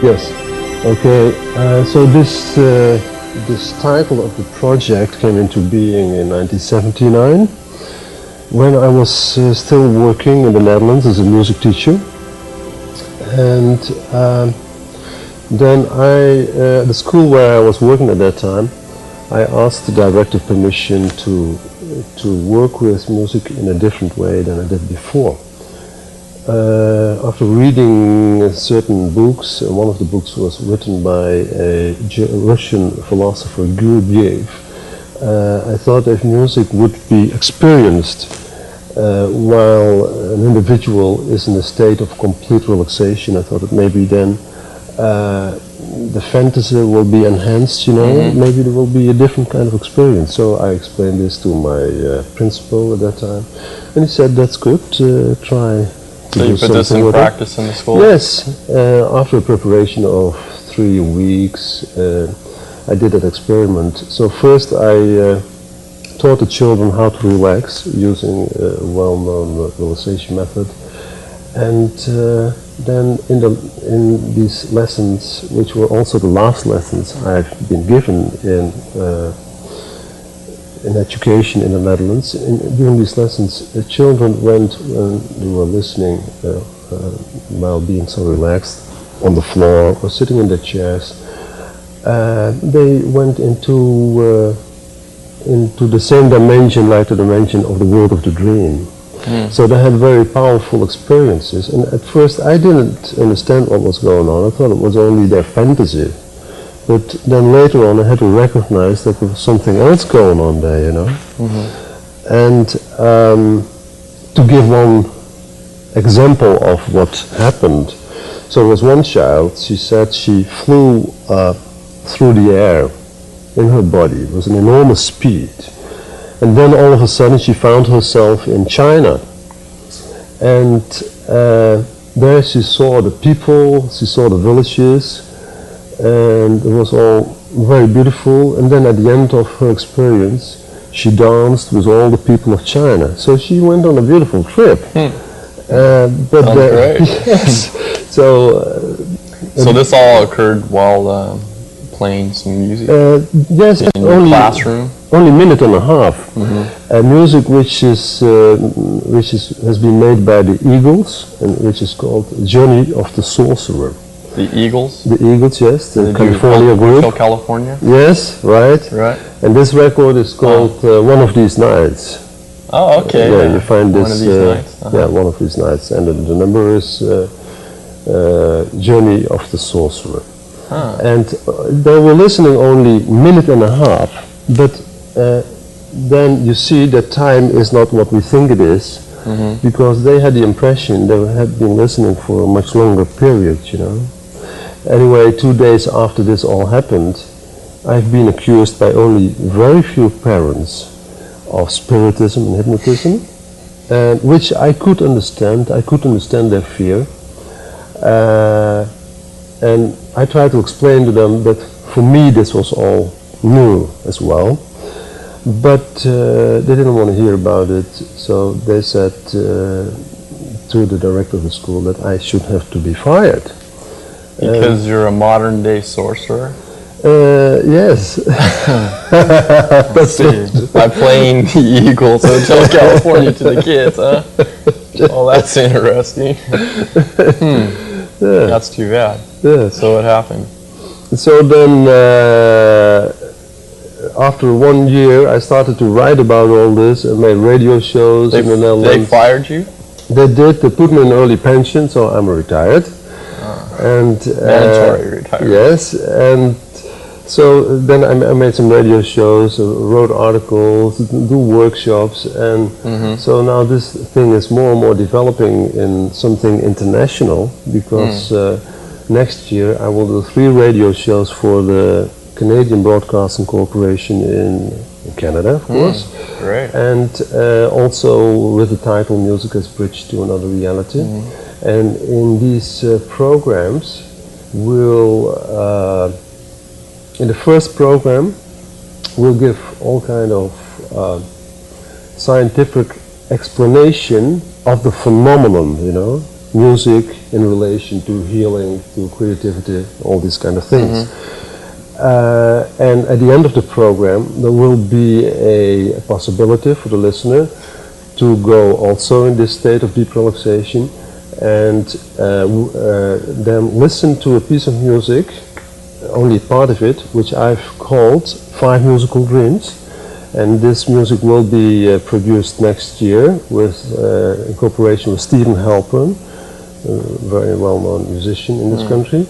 Yes. Okay. So this title of the project came into being in 1979 when I was still working in the Netherlands as a music teacher, and then the school where I was working at that time, I asked the director permission to work with music in a different way than I did before. After reading certain books, one of the books was written by a Russian philosopher, Guido Hoogenboom. I thought if music would be experienced while an individual is in a state of complete relaxation, I thought that maybe then the fantasy will be enhanced, you know, maybe there will be a different kind of experience. So I explained this to my principal at that time, and he said, that's good, try. So you put this in practice in the school? Yes. After a preparation of 3 weeks, I did that experiment. So first I taught the children how to relax using a well-known relaxation method. And then in these lessons, which were also the last lessons I've been given in education in the Netherlands, during these lessons, the children went, when they were listening, while being so relaxed, on the floor or sitting in their chairs, they went into the same dimension, like the dimension of the world of the dream. So they had very powerful experiences, and at first I didn't understand what was going on. I thought it was only their fantasy. But then later on I had to recognize that there was something else going on there, you know. And to give one example of what happened, so there was one child, she said she flew through the air in her body. It was an enormous speed. And then all of a sudden she found herself in China. And there she saw the people, she saw the villages, and it was all very beautiful. And then at the end of her experience, she danced with all the people of China. So she went on a beautiful trip. But great. Yes. So this all occurred while playing some music? Yes, in your classroom? Only a minute and a half. Music which has been made by the Eagles, and which is called Journey of the Sorcerer. The Eagles? The Eagles, yes, the California group. California? Yes, right. Right. And this record is called One of These Nights. Oh, okay. Yeah, you find this. One of These Nights. Yeah, One of These Nights, and the number is Journey of the Sorcerer. And they were listening only a minute and a half, but then you see that time is not what we think it is, because they had the impression they had been listening for a much longer period, you know. Anyway, 2 days after this all happened, I've been accused by only very few parents of spiritism and hypnotism, which I could understand. I could understand their fear. And I tried to explain to them that for me this was all new as well. But they didn't want to hear about it, so they said to the director of the school that I should have to be fired. Because you're a modern day sorcerer? Yes. That's it. By playing the Eagles Hotel California to the kids, huh? Oh, that's interesting. Yeah. That's too bad. Yeah. So what happened? So then, after 1 year, I started to write about all this and made radio shows in the Netherlands. They fired you? They did. They put me in early pension, so I'm retired. And mandatory retirement. Yes, and so then I made some radio shows, wrote articles, do workshops, and so now this thing is more and more developing in something international, because next year I will do 3 radio shows for the Canadian Broadcasting Corporation in Canada, of course. Great. And also with the title Music as Bridge to Another Reality. And in these programs, we'll, in the first program, we'll give all kind of scientific explanation of the phenomenon, you know. music in relation to healing, to creativity, all these kind of things. And at the end of the program, there will be a possibility for the listener to go also in this state of deep relaxation and then listen to a piece of music, only part of it, which I've called 5 Musical Dreams. And this music will be produced next year with in cooperation with Stephen Halpern, a very well-known musician in this country.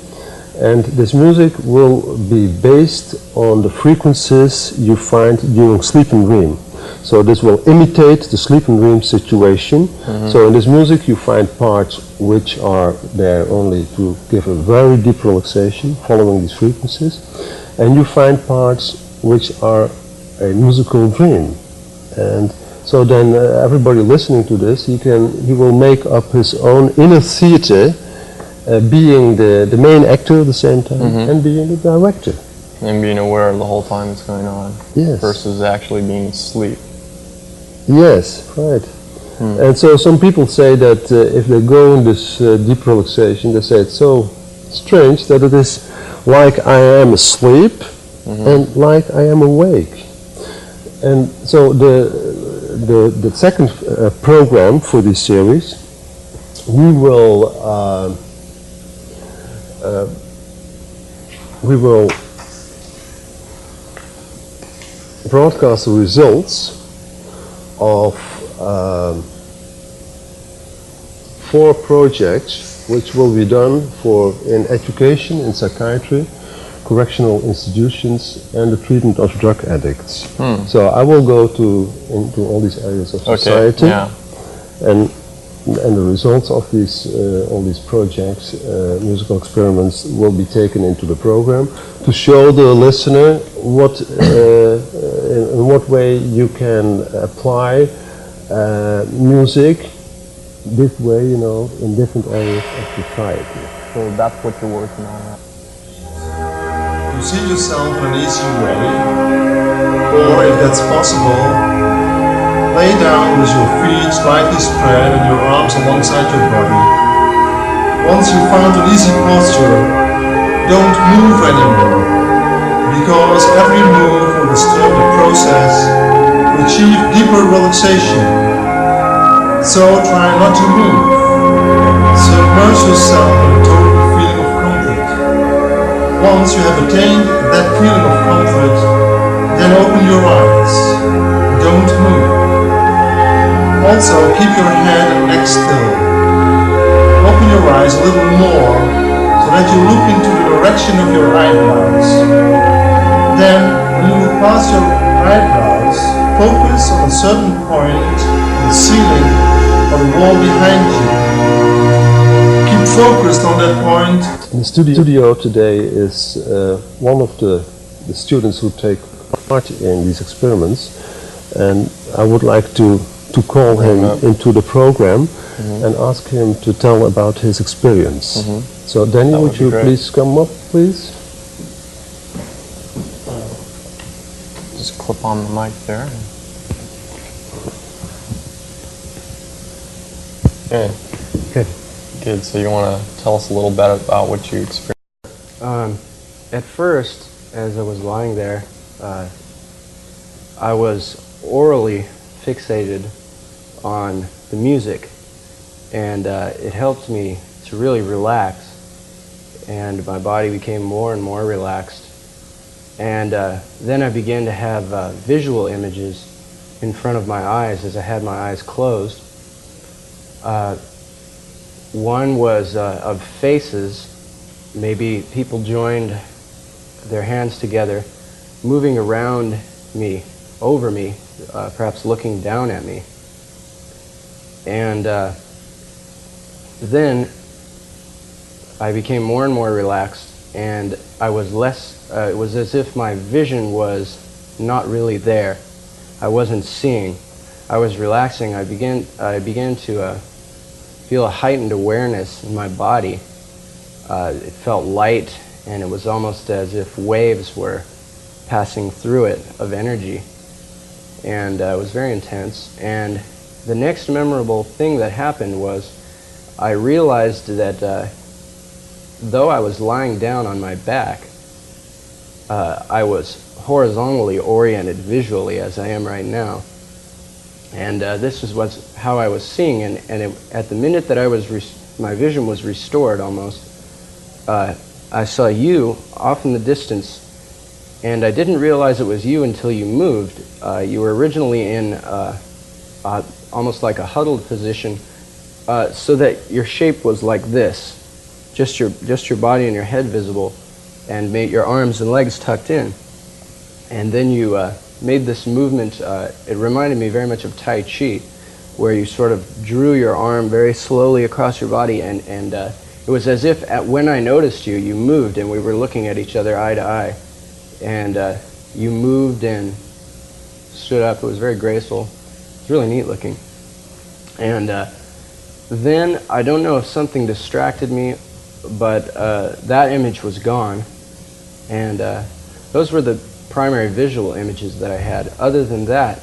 And this music will be based on the frequencies you find during sleep and dream. So this will imitate the sleep and dream situation. So in this music you find parts which are there only to give a very deep relaxation following these frequencies. And you find parts which are a musical dream. And so then everybody listening to this, he will make up his own inner theater, being the main actor at the same time and being the director. And being aware the whole time it's going on. Yes. Versus actually being asleep. Yes, right. And so some people say that if they go in this deep relaxation, they say it's so strange that it is like I am asleep and like I am awake. And so the second program for this series, we will broadcast the results of 4 projects which will be done in education, in psychiatry, correctional institutions, and the treatment of drug addicts. So I will go into all these areas of society, and the results of these all these projects, musical experiments, will be taken into the program to show the listener what in what way you can apply music this way, you know, in different areas of society. So that's what you're working on now. To see yourself in an easy way, or if that's possible, lay down with your feet slightly spread and your arms alongside your body. Once you found an easy posture, don't move anymore, because every move will disturb the process to achieve deeper relaxation. So try not to move. Submerge yourself in a total feeling of comfort. Once you have attained that feeling of comfort, then open your eyes. Don't move. Also, keep your head and neck still. Open your eyes a little more so that you look into the direction of your eyebrows. Then, when you look past your eyebrows, focus on a certain point on the ceiling or the wall behind you. Keep focused on that point. In the studio today is one of the students who take part in these experiments, and I would like to call him into the program and ask him to tell about his experience. So Daniel, would you please come up, please? Just clip on the mic there. Okay. Okay. Good. So you want to tell us a little bit about what you experienced? At first, as I was lying there, I was orally fixated on the music, and it helped me to really relax, and my body became more and more relaxed. And then I began to have visual images in front of my eyes as I had my eyes closed. One was of faces, maybe people joined their hands together, moving around me, over me, perhaps looking down at me. And then I became more and more relaxed, and I was less, it was as if my vision was not really there. I wasn't seeing. I was relaxing. I began to feel a heightened awareness in my body. It felt light, and it was almost as if waves were passing through it of energy. And it was very intense. And the next memorable thing that happened was I realized that though I was lying down on my back, I was horizontally oriented visually as I am right now. And this was how I was seeing, and at the minute that I was my vision was restored almost, I saw you off in the distance, and I didn't realize it was you until you moved. You were originally in almost like a huddled position, so that your shape was like this, just your body and your head visible, and your arms and legs tucked in. And then you made this movement. It reminded me very much of Tai Chi, where you sort of drew your arm very slowly across your body, and it was as if when I noticed you, you moved, and we were looking at each other eye to eye, and you moved and stood up. It was very graceful. It was really neat looking. And then I don't know if something distracted me, but that image was gone, and those were the primary visual images that I had. Other than that,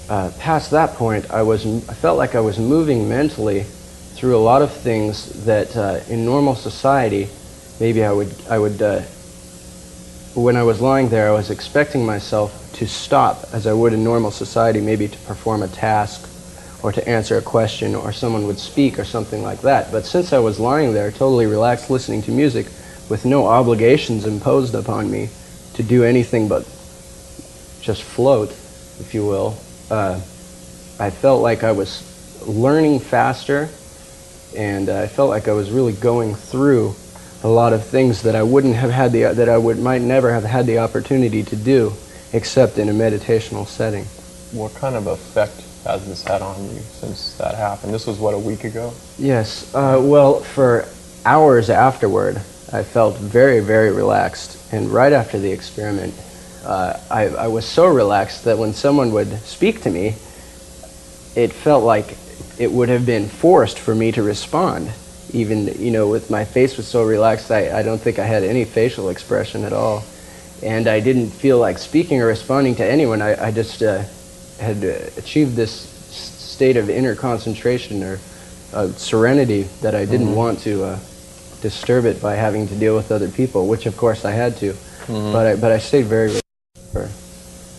past that point, I felt like I was moving mentally through a lot of things that in normal society, maybe I would when I was lying there, I was expecting myself to stop as I would in normal society, maybe to perform a task or to answer a question, or someone would speak or something like that. But since I was lying there, totally relaxed, listening to music, with no obligations imposed upon me to do anything but just float, if you will, I felt like I was learning faster, and I felt like I was really going through a lot of things that I wouldn't have had might never have had the opportunity to do, except in a meditational setting. What kind of effect has this had on you since that happened? This was, what, a week ago? Yes. Well, for hours afterward, I felt very, very relaxed. And right after the experiment, I was so relaxed that when someone would speak to me, it felt like it would have been forced for me to respond. Even, with my face was so relaxed, I don't think I had any facial expression at all. And I didn't feel like speaking or responding to anyone. I just had achieved this state of inner concentration or serenity that I didn't want to disturb it by having to deal with other people, which of course I had to. But I stayed very relaxed for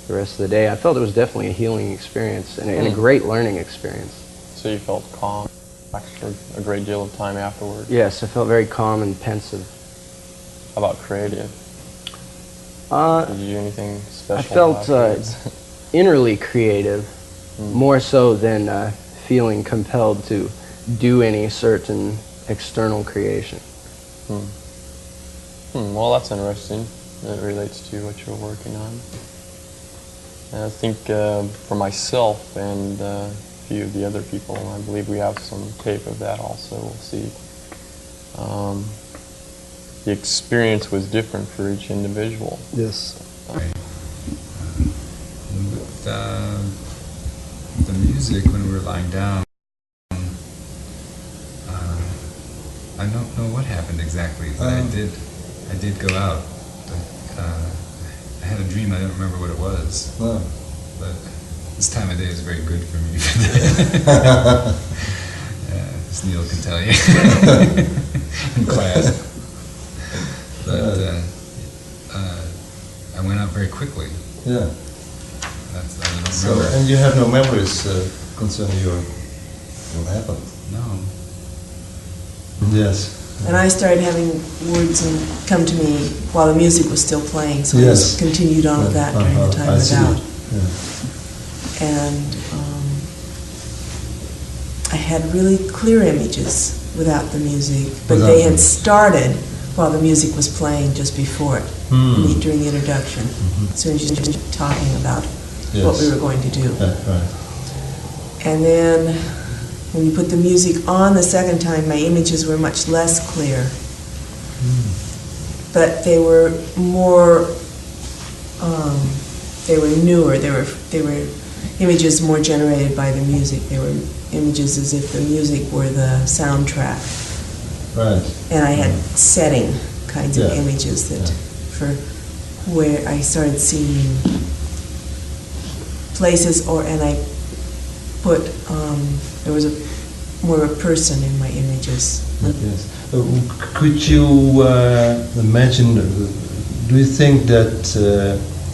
the rest of the day. I felt it was definitely a healing experience and a great learning experience. So you felt calm for a great deal of time afterward? Yes, I felt very calm and pensive. How about creative? Did you do anything special? I felt innerly creative, more so than feeling compelled to do any certain external creation. Well, that's interesting. It relates to what you're working on. And I think for myself and a few of the other people, I believe we have some tape of that also, we'll see. The experience was different for each individual. Yes. With the music, when we were lying down, I don't know what happened exactly, but I did go out. I had a dream, I don't remember what it was. But this time of day is very good for me. As Neil can tell you in class. But I went out very quickly. Yeah. I don't So, remember. and you have no memories concerning what happened? No. Yes. And I started having words and come to me while the music was still playing, so Yes. I just continued on with that during the time I was out. Yeah. And I had really clear images without the music, but Without they the had music. started while the music was playing just before it, during the introduction, as soon as you started talking about what we were going to do. Right. And then when you put the music on the second time, my images were much less clear. But they were more, they were newer. They were images more generated by the music. They were images as if the music were the soundtrack. Right. And I had setting kinds of Yeah. images that, for where I started seeing places, and I put, there was a more a person in my images. Yes. Could you imagine, do you think that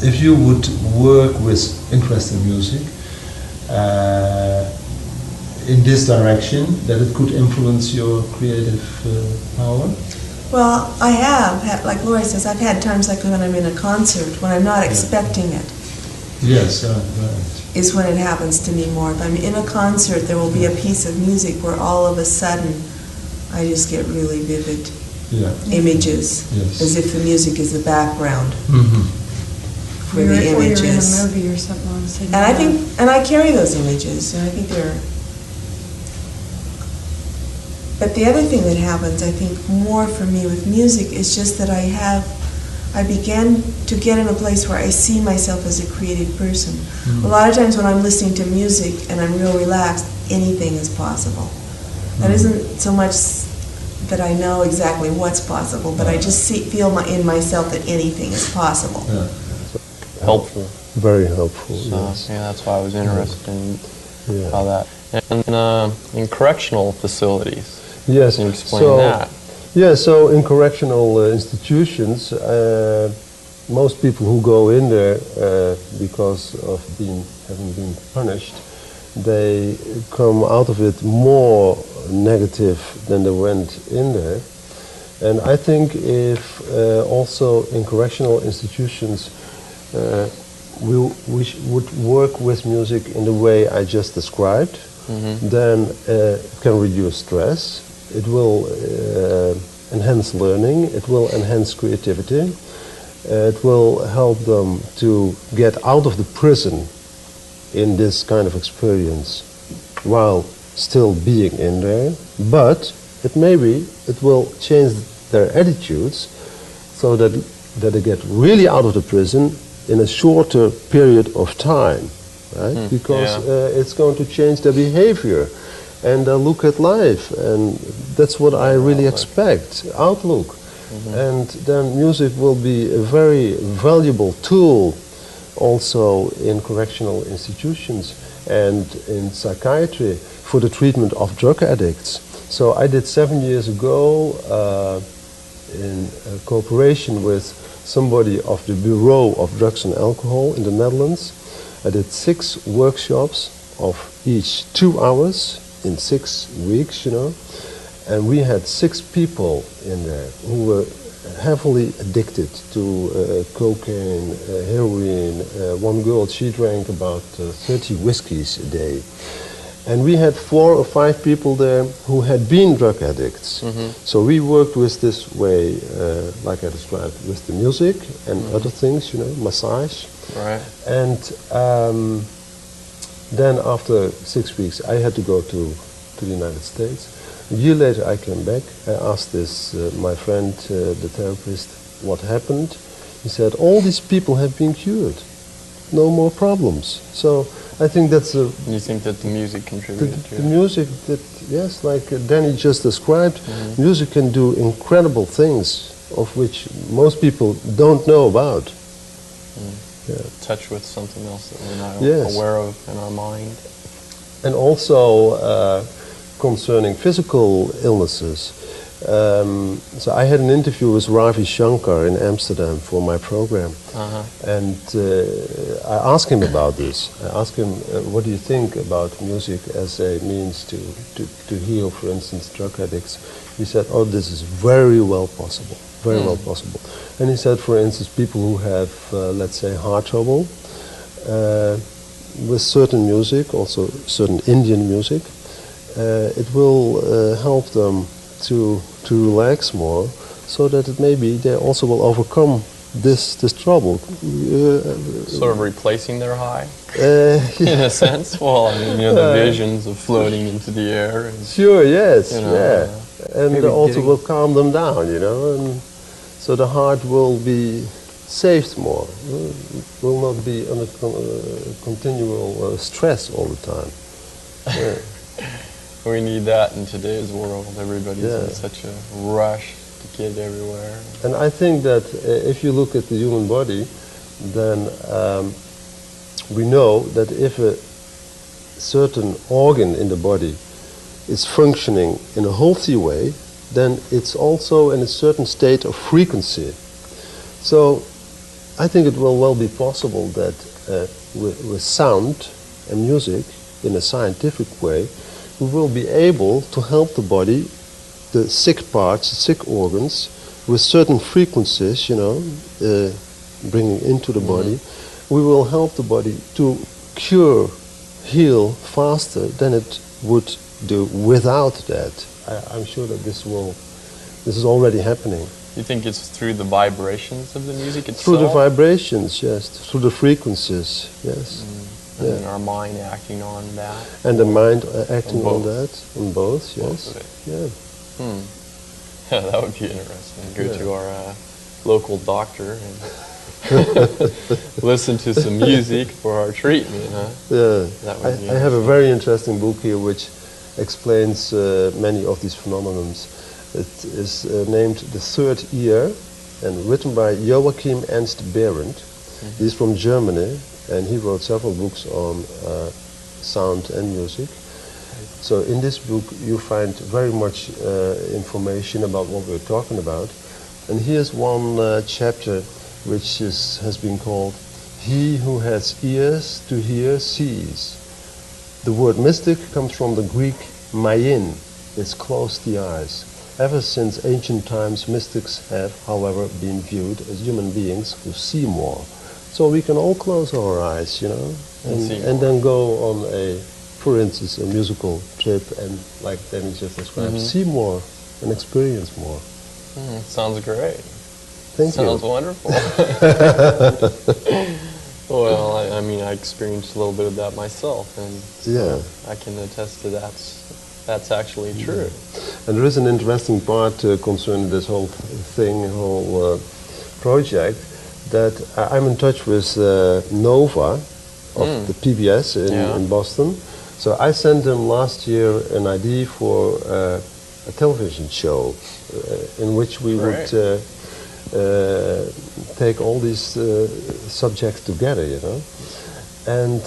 if you would work with interest in music in this direction, that it could influence your creative power? Well, I have had, like Laura says, I've had times like when I'm in a concert, when I'm not expecting it. Yes, right. Is when it happens to me more. If I'm in a concert, there will be a piece of music where all of a sudden I just get really vivid images, as if the music is the background for the images. Or you're in a movie or something. And I carry those images, and I think they're. But the other thing that happens, I think, more for me with music is just that I began to get in a place where I see myself as a creative person. A lot of times when I'm listening to music and I'm real relaxed, anything is possible. That isn't so much that I know exactly what's possible, but I just feel in myself that anything is possible. Helpful. Very helpful, So, yes. yeah, that's why I was interested in how that. And in correctional facilities, Yes. can you explain that? Yeah, so in correctional institutions, most people who go in there because of having been punished, they come out of it more negative than they went in there. And I think if also in correctional institutions we would work with music in the way I just described, then it can reduce stress. It will enhance learning, it will enhance creativity, it will help them to get out of the prison in this kind of experience while still being in there, but it will change their attitudes so that they get really out of the prison in a shorter period of time, right? Because it's going to change their behavior and look at life, and that's what I really expect, outlook. And then music will be a very valuable tool also in correctional institutions and in psychiatry for the treatment of drug addicts. So I did 7 years ago in cooperation with somebody of the Bureau of Drugs and Alcohol in the Netherlands. I did 6 workshops of each 2 hours in 6 weeks, and we had 6 people in there who were heavily addicted to cocaine, heroin. One girl, she drank about 30 whiskeys a day. And we had 4 or 5 people there who had been drug addicts. So we worked with this way, like I described, with the music and other things, massage. Right. And then after 6 weeks, I had to go to the United States. A year later, I came back. I asked my friend, the therapist, what happened. He said, all these people have been cured. No more problems. So I think that's a... You think that the music contributed to the music, yes, like Danny just described, music can do incredible things of which most people don't know about. Touch with something else that we're not aware of in our mind. And also concerning physical illnesses. So I had an interview with Ravi Shankar in Amsterdam for my program. And I asked him about this. I asked him, what do you think about music as a means to heal, for instance, drug addicts? He said, oh, this is very well possible, very well possible. And he said, for instance, people who have, let's say, heart trouble, with certain music, also certain Indian music, it will help them to relax more, so that maybe they also will overcome this trouble. Sort of replacing their high, in a sense. Well, I mean, the visions of floating into the air. And, sure, yes, and maybe also will calm them down, and so the heart will be saved more, will not be under continual stress all the time. We need that in today's world. Everybody's in such a rush to get everywhere. And I think that if you look at the human body, then we know that if a certain organ in the body is functioning in a healthy way, then it's also in a certain state of frequency. So I think it will well be possible that with sound and music, in a scientific way, we will be able to help the body, the sick parts, the sick organs, with certain frequencies, you know, bringing into the body. We will help the body to cure, heal faster than it would do without that. I'm sure that this is already happening. You think it's through the vibrations of the music itself? Through the vibrations, yes. Through the frequencies, yes. And our mind acting on that? And the mind acting on that, on both, yes. Both of it. Yeah. Yeah, that would be interesting. Go to our local doctor and listen to some music for our treatment, huh? Yeah. That would be I have a very interesting book here which explains many of these phenomena. It is named The Third Ear and written by Joachim Ernst Behrendt. He's from Germany and he wrote several books on sound and music. So in this book you find very much information about what we're talking about. And here's one chapter which has been called He Who Has Ears to Hear Sees. The word mystic comes from the Greek maien, it's close the eyes. Ever since ancient times, mystics have, however, been viewed as human beings who see more. So we can all close our eyes, you know, and then go on for instance, a musical trip and, like Danny just described, see more and experience more. Sounds great. Thank you. Sounds wonderful. Well, I mean, I experienced a little bit of that myself, and so I can attest to that's actually true. And there is an interesting part concerning this whole thing, whole project, that I'm in touch with Nova of the PBS in Boston. So I sent them last year an idea for a television show in which we would take all these subjects together, you know. And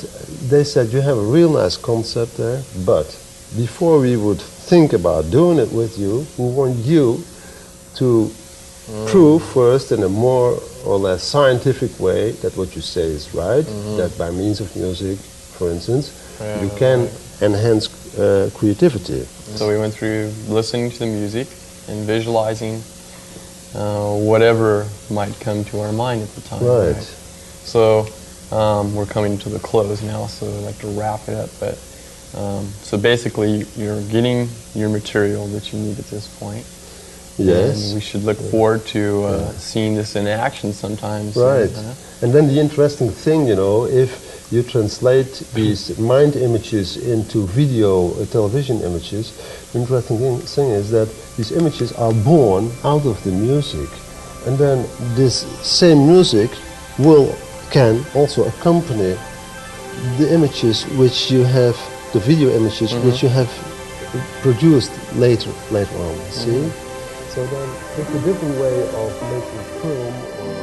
they said, you have a real nice concept there, but before we would think about doing it with you, we want you to prove first in a more or less scientific way that what you say is right, that by means of music, for instance, you can enhance creativity. So we went through listening to the music and visualizing whatever might come to our mind at the time. Right. So we're coming to the close now, so I'd like to wrap it up. But so basically, you're getting your material that you need at this point. Yes. And we should look forward to seeing this in action sometimes. Right. And then the interesting thing, you know, if you translate these mind images into video television images, the interesting thing is that these images are born out of the music. And then this same music can also accompany the images which you have, the video images which you have produced later on, see? So then it's a different way of making film or